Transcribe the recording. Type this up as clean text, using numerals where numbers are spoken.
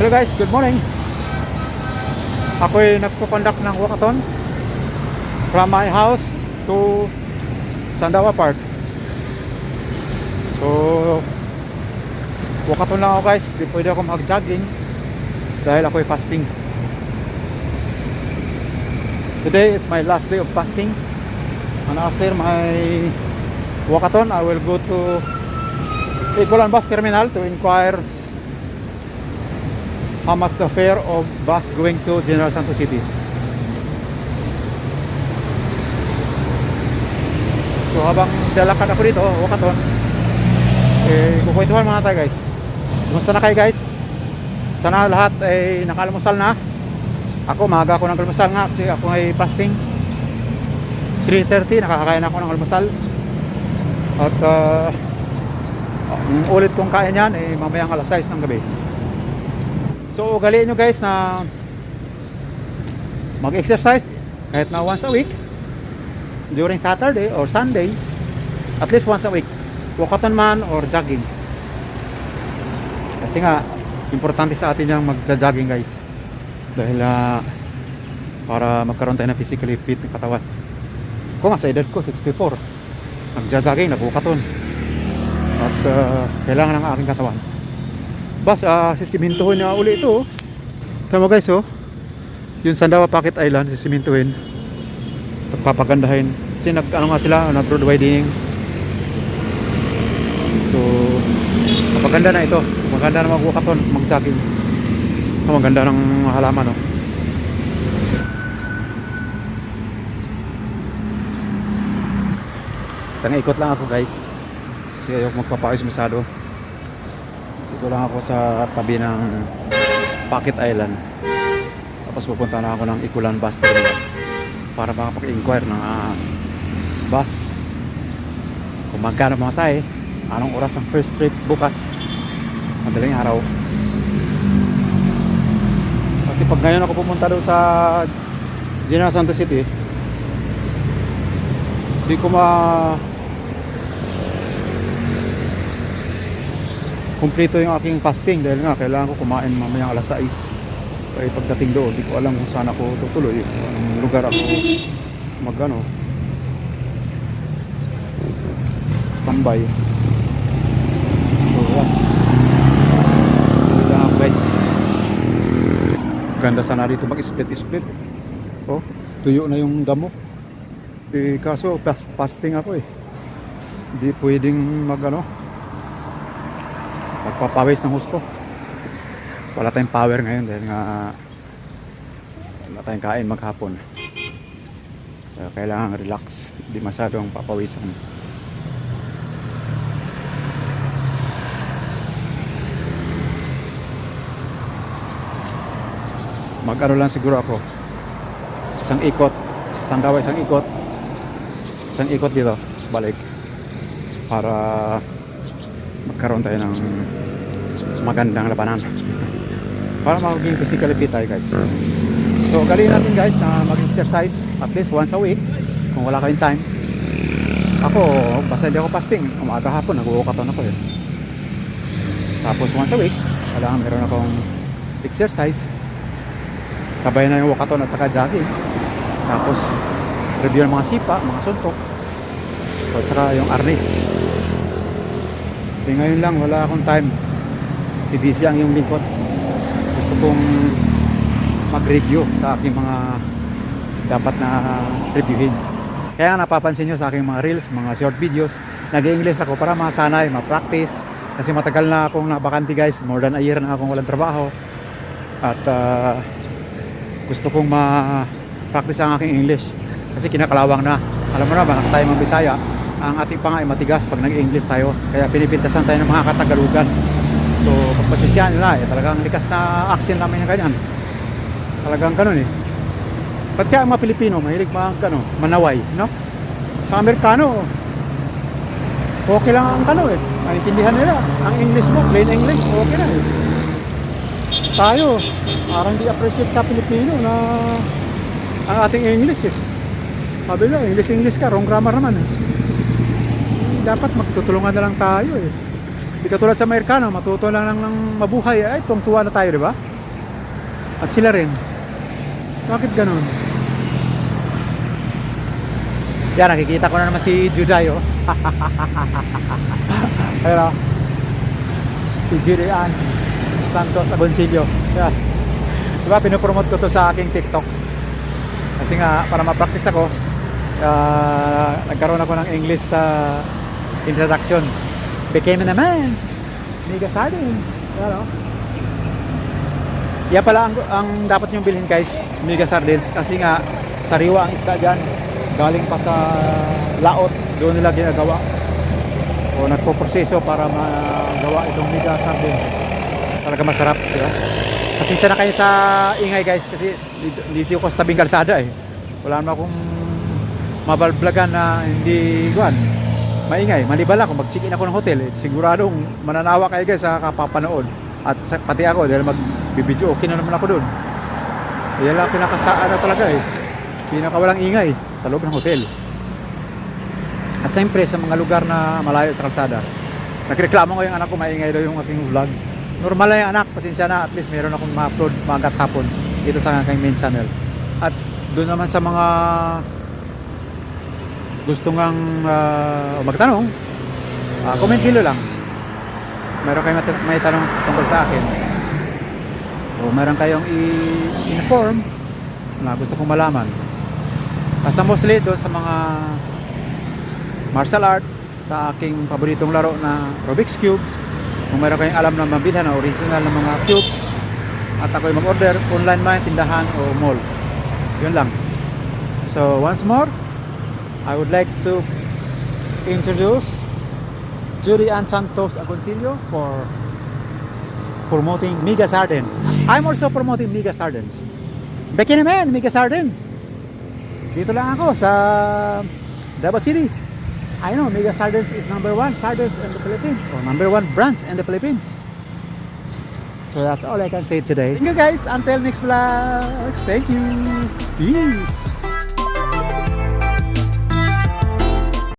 Hello guys, good morning. Ako'y nagpo-conduct ng walkathon from my house to Sandawa Park. So walkathon lang ako guys, di pwede ako mag-jogging dahil ako'y fasting. Today is my last day of fasting, and after my walkathon I will go to Igulan bus terminal to inquire how much the fare of bus going to General Santos City. So habang lalakad ako dito, walkathon, kukwentuhan muna tayo guys. Kumusta na kayo guys? Sana lahat ay nakalmusal na. Ako, maaga ako ng almusal nga kasi ako ay fasting. 3:30 nakakakain ako ng almusal. At yung ulit kong kain yan mamayang alas 6 ng gabi. So ugaliin nyo guys na mag-exercise kahit na once a week during Saturday or Sunday, at least once a week, walkathon man or jogging. Kasi nga importante sa atin yung magja-jogging guys, dahil para magkaroon tayo ng physically fit ng katawan. Kung nga sa edad ko 64, magja-jogging, nag-walkathon, at kailangan ng aking katawan. Bas, sisimintuhin na uli ito. Tama guys, yung Sandawa Pocket Island, sisimintuhin, papagandahin. Kasi ano nga sila, nag-road widening. So papaganda na ito. Maganda na mag-walkathon, mag-jogging. Maganda ng halaman, Isang ikot lang ako guys, kasi ayoko magpapawis masyado. Dito lang ako sa tabi ng Pocket Island. Tapos pupunta na ako ng Igulan bus terminal para makapag-inquire ng bus kung magkano masahe, anong oras ang first trip bukas, madaling araw. Kasi pag ngayon ako pumunta doon sa General Santos City, hindi ko kumpleto yung aking fasting dahil nga kailangan ko kumain mamayang alas 6. Kaya pagdating doon, hindi ko alam kung saan ako tutuloy, anong lugar ako standby. So yan, lang ako guys. Ganda sana dito mag-split. Tuyo na yung damo. Kaso fasting ako hindi pwedeng magpapawis ng husto. Wala tayong power ngayon dahil nga wala tayong kain maghapon. So, kailangan relax, hindi masyadong papawisan. Mag-ano lang siguro ako, isang ikot sa Sandawa, isang ikot dito sa balik para magkaroon tayo ng magandang labanan, para maging physically fit tayo guys. So galing natin guys na mag-exercise at least once a week kung wala kayong time. Ako, basta hindi ako fasting, umaga hapon nag-walkathon ako Tapos once a week kailangan meron akong exercise, sabay na yung walkathon at saka jogging. Tapos review ng mga sipa, mga suntok, at saka yung arnis. Ngayon lang wala akong time. Si DC ang yung lingkod. Gusto kong mag-review sa aking mga dapat na reviewin. Kaya napapansin nyo sa aking mga reels, mga short videos, nag-i-English ako para masanay, ma-practice. Kasi matagal na akong nabakanti guys, more than a year na akong walang trabaho. At gusto kong ma-practice ang aking English kasi kinakalawang na. Alam mo naman, tayo mga Bisaya, ang ating panga ay matigas pag nag-English tayo, kaya pinipintasan tayo ng mga katagalugan. So pagpasensyahan nila, talagang likas na accent namin yung ganyan, talagang ganun Ba't kaya ang mga Pilipino mahilig manaway, no? Sa Amerikano okay lang ang maintindihan nila ang English mo, plain English, okay na Tayo parang di appreciate sa Pilipino na ang ating English sabi nila, English ka, wrong grammar naman dapat magtutulungan na lang tayo Di katulad sa Amerikano, matuto lang ng mabuhay. Ay, tuwang-tuwa na tayo, di ba? At sila rin. Bakit ganun? Yan, nakikita ko na naman si Juday, oh. Ayun, oh. Si Judy Ann Santos Agoncillo. Yan. Diba, pinopromote ko to sa aking TikTok. Kasi nga, para ma-practice ako, nagkaroon ako ng English sa introduction. Became a man. Mega sardines. Yan, oh. Yan pala ang dapat nyong bilhin, guys. Mega sardines. Kasi nga, sariwa ang isda dyan. Galing pa sa laot. Doon nila ginagawa. O nagpo-proseso para magawa itong mega sardines. Talaga masarap, di ba? Pasensya na kayo sa ingay, guys. Kasi dito ko sa tabing kalsada, eh. Wala naman akong mabalblagan na hindi guwan. Maingay. Malibala kung mag-check-in ako ng hotel, eh, siguradong mananawa kayo, guys, sa kapapanood. At pati ako, dahil mag-video, okay na naman ako doon. Yan lang pinakasaan na talaga, eh. Pinakawalang ingay sa loob ng hotel. At siyempre sa mga lugar na malayo sa kalsada, nagreklamo ko yung anak ko maingay daw yung aking vlog. Normal lang yung anak, pasensya na, at least meron akong ma-upload magat hapon dito sa aking main channel. At doon naman sa mga gusto ngang magtanong, comment below lang. Meron kayong may tanong tungkol sa akin, o meron kayong i-inform na gusto kong malaman. Basta mostly doon sa mga martial art, sa aking paboritong laro na Rubik's Cubes. Kung meron kayong alam na mabilhan na original na mga cubes at ako'y mag-order, online man, tindahan o mall. Yun lang. So once more, I would like to introduce Judy Ann Santos Agoncillo for promoting Mega Sardines. I'm also promoting Mega Sardines. Becky naman, Mega Sardines. Dito lang ako sa Davao City. I know Mega Sardines is number 1 sardines in the Philippines, or number 1 branch in the Philippines. So that's all I can say today. Thank you, guys. Until next vlog. Thank you. Peace.